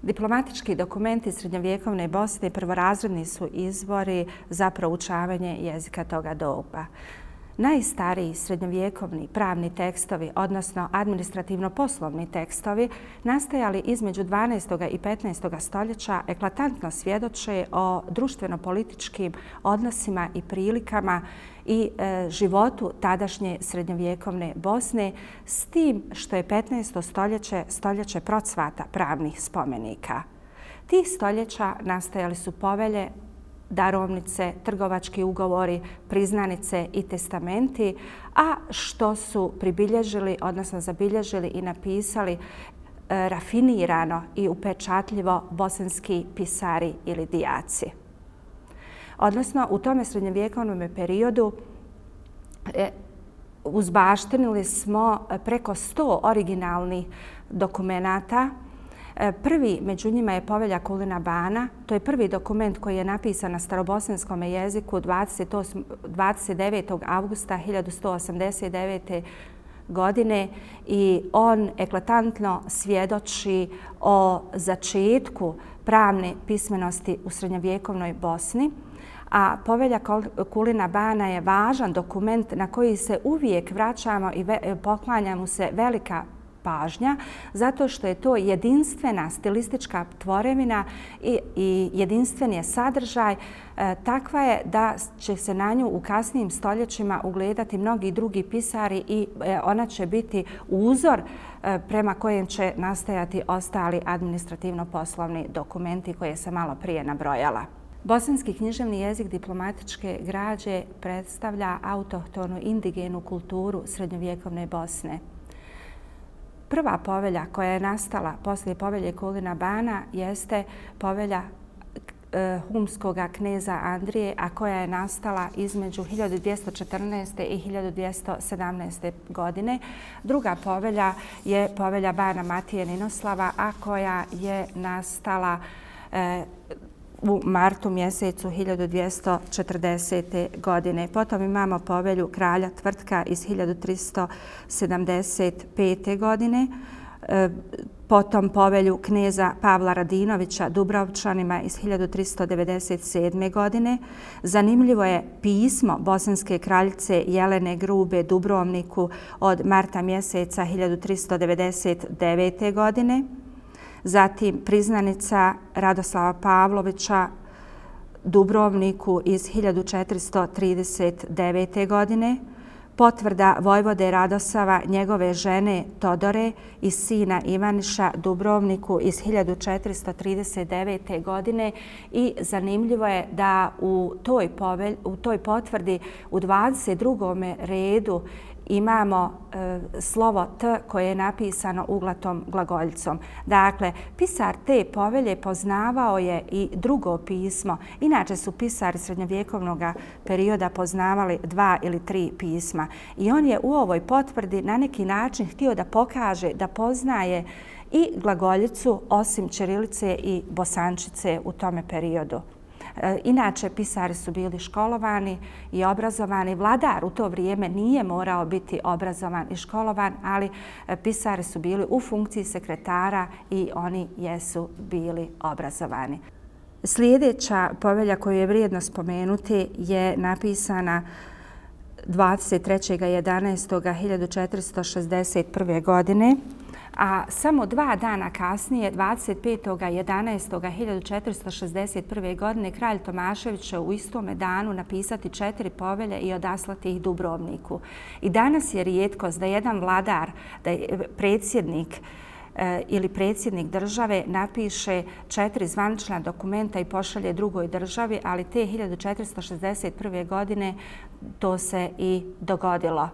Diplomatički dokumenti srednjovjekovne Bosne prvorazredni su izvori za proučavanje jezika toga doba. Najstariji srednjovjekovni pravni tekstovi, odnosno administrativno-poslovni tekstovi, nastajali između 12. i 15. stoljeća, eklatantno svjedoče o društveno-političkim odnosima i prilikama i životu tadašnje srednjovjekovne Bosne, s tim što je 15. stoljeće stoljeće procvata pravnih spomenika. Tih stoljeća nastajali su povelje, darovnice, trgovački ugovori, priznanice i testamenti, a što su pribilježili, odnosno zabilježili i napisali rafinirano i upečatljivo bosanski pisari ili dijaci. Odnosno, u tome srednjovjekovnom periodu uzbaštenili smo preko 100 originalnih dokumenata. Prvi među njima je Povelja Kulina Bana. To je prvi dokument koji je napisan na starobosanskom jeziku 29. avgusta 1189. godine i on eklatantno svjedoči o začetku pravne pismenosti u srednjovjekovnoj Bosni. A Povelja Kulina Bana je važan dokument na koji se uvijek vraćamo i poklanja mu se velika pažnja, zato što je to jedinstvena stilistička tvorevina i jedinstven je sadržaj. Takva je da će se na nju u kasnijim stoljećima ugledati mnogi drugi pisari i ona će biti uzor prema kojem će nastajati ostali administrativno-poslovni dokumenti koje sam malo prije nabrojala. Bosanski književni jezik diplomatičke građe predstavlja autohtonu indigenu kulturu srednjovjekovne Bosne. Prva povelja koja je nastala poslije Povelje Kulina Bana jeste povelja humskog kneza Andrije, a koja je nastala između 1214. i 1217. godine. Druga povelja je povelja Bana Matije Ninoslava, a koja je nastala u martu mjesecu 1240. godine. Potom imamo povelju kralja Tvrtka iz 1375. godine. Potom povelju kneza Pavla Radinovića Dubrovčanima iz 1397. godine. Zanimljivo je pismo bosanske kraljice Jelene Grube Dubrovniku od marta mjeseca 1399. godine. Zatim priznanica Radoslava Pavlovića Dubrovniku iz 1439. godine, potvrda vojvode Radosava njegove žene Todore i sina Ivaniša Dubrovniku iz 1439. godine i zanimljivo je da u toj potvrdi u 22. redu imamo slovo T koje je napisano uglatom glagoljicom. Dakle, pisar te povelje poznavao je i drugo pismo. Inače su pisari srednjovjekovnog perioda poznavali 2 ili 3 pisma. I on je u ovoj potvrdi na neki način htio da pokaže da poznaje i glagoljicu osim ćirilice i bosančice u tome periodu. Inače, pisari su bili školovani i obrazovani. Vladar u to vrijeme nije morao biti obrazovan i školovan, ali pisari su bili u funkciji sekretara i oni jesu bili obrazovani. Sljedeća povelja koju je vrijedno spomenuti je napisana 23.11.1461. godine, a samo 2 dana kasnije, 25.11.1461. godine, kralj Tomašević će u istome danu napisati 4 povelje i odaslati ih Dubrovniku. I danas je rijetkost da jedan vladar, da je predsjednik ili predsjednik države napiše 4 zvanična dokumenta i pošalje drugoj državi, ali te 1461. godine to se i dogodilo.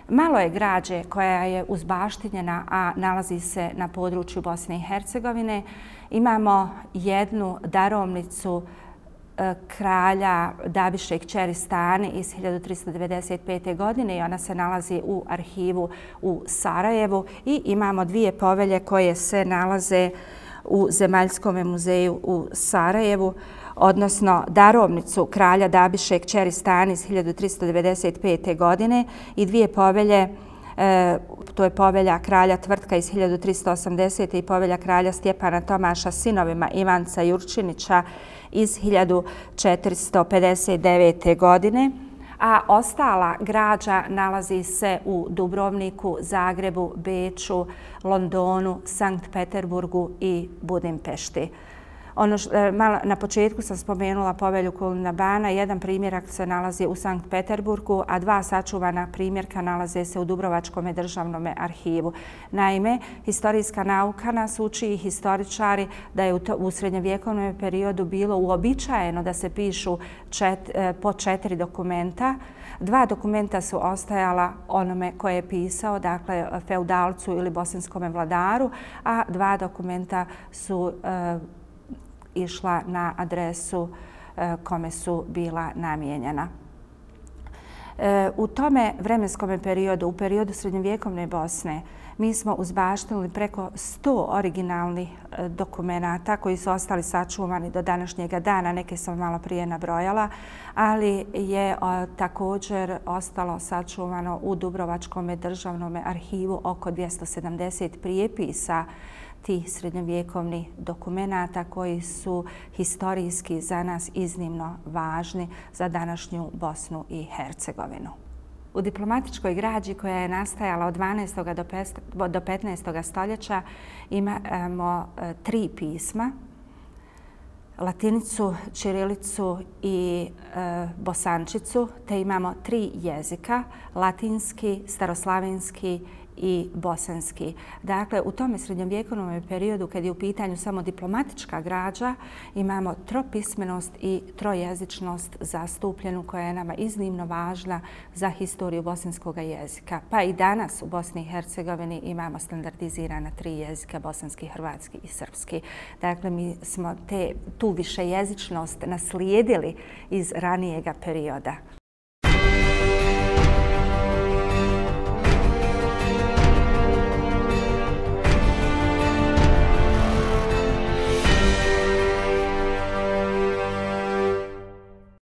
Malo je građe koja je uzbaštinjena, a nalazi se na području Bosne i Hercegovine. Imamo jednu darovnicu kralja Dabiše kćeri Stani iz 1395. godine i ona se nalazi u arhivu u Sarajevu. I imamo 2 povelje koje se nalaze u Zemaljskom muzeju u Sarajevu, odnosno darovnicu kralja Dabiše kćeri Stani iz 1395. godine i 2 povelje To je povelja kralja Tvrtka iz 1380. i povelja kralja Stjepana Tomaša sinovima Ivanca Jurčinića iz 1459. godine. A ostala građa nalazi se u Dubrovniku, Zagrebu, Beču, Londonu, Sankt Peterburgu i Budimpešti. Na početku sam spomenula povelju Kulina bana. Jedan primjerak se nalazi u Sankt Peterburgu, a dva sačuvana primjerka nalaze se u Dubrovačkom državnom arhivu. Naime, historijska nauka nas uči i historičari da je u srednjovjekovnom periodu bilo uobičajeno da se pišu po 4 dokumenta. 2 dokumenta su ostajala onome koje je pisao, dakle feudalcu ili bosanskome vladaru, a 2 dokumenta su išla na adresu kome su bila namijenjena. U tome vremenskom periodu, u periodu srednjovjekovne Bosne, mi smo uzbaštili preko 100 originalnih dokumenata koji su ostali sačuvani do današnjega dana. Neke sam malo prije nabrojala, ali je također ostalo sačuvano u Dubrovačkom državnom arhivu oko 270 prijepisa tih srednjovjekovnih dokumenata koji su historijski za nas iznimno važni za današnju Bosnu i Hercegovinu. U diplomatičkoj građi koja je nastajala od 12. do 15. stoljeća imamo 3 pisma, latinicu, ćirilicu i bosančicu, te imamo 3 jezika, latinski, staroslavenski i bosanski. Dakle, u tome srednjovjekovnom periodu, kad je u pitanju samo diplomatička građa, imamo tropismenost i trojezičnost zastupljenu koja je nama iznimno važna za historiju bosanskog jezika. Pa i danas u Bosni i Hercegovini imamo standardizirana 3 jezika, bosanski, hrvatski i srpski. Dakle, mi smo tu višejezičnost naslijedili iz ranijega perioda.